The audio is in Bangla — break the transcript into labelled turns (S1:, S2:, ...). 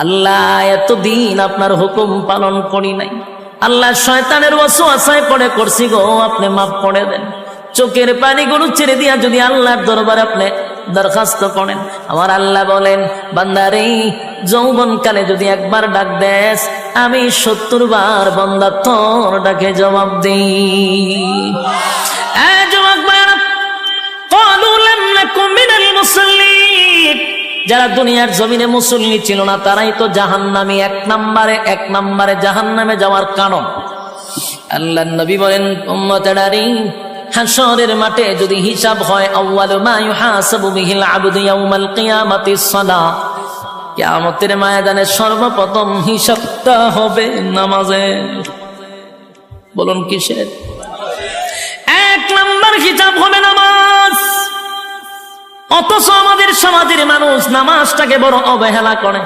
S1: আল্লাহ এতদিন আপনার হুকুম পালন করি নাই, আল্লাহ শয়তানের ওয়াসওয়াসায় পড়ে করছি গো, আপনি মাফ করে দেন। চোখের পানিগুলো ছেড়ে দিয়া যদি আল্লাহর দরবারে আপনি দরখাস্ত করেন, আমার আল্লাহ বলেন বান্দারে যৌবনকালে যদি একবার ডাক দেস, আমি ৭০ বার বান্দা তোর ডাকে জবাব দিই। যারা দুনিয়ার জমিনে মুসল্লি ছিল না তারাই তো জাহান্নামী, এক নম্বরে জাহান্নামে যাওয়ার কারণ। আল্লাহর নবী বলেন উম্মতেরারে, হাশরের মাঠে যদি হিসাব হয়, আউয়ালু মা ইউহাসাবু বিহিল আবদু ইয়াউমাল কিয়ামাতিস সালাহ, কিয়ামতের ময়দানে সর্বপ্রথম হিসাবটা হবে নামাজের। বলুন কিসের? ১ নম্বর হিসাব হবে নামাজ। অথচ আমাদের সমাজের মানুষ নামাজটাকে বড় অবহেলা করে।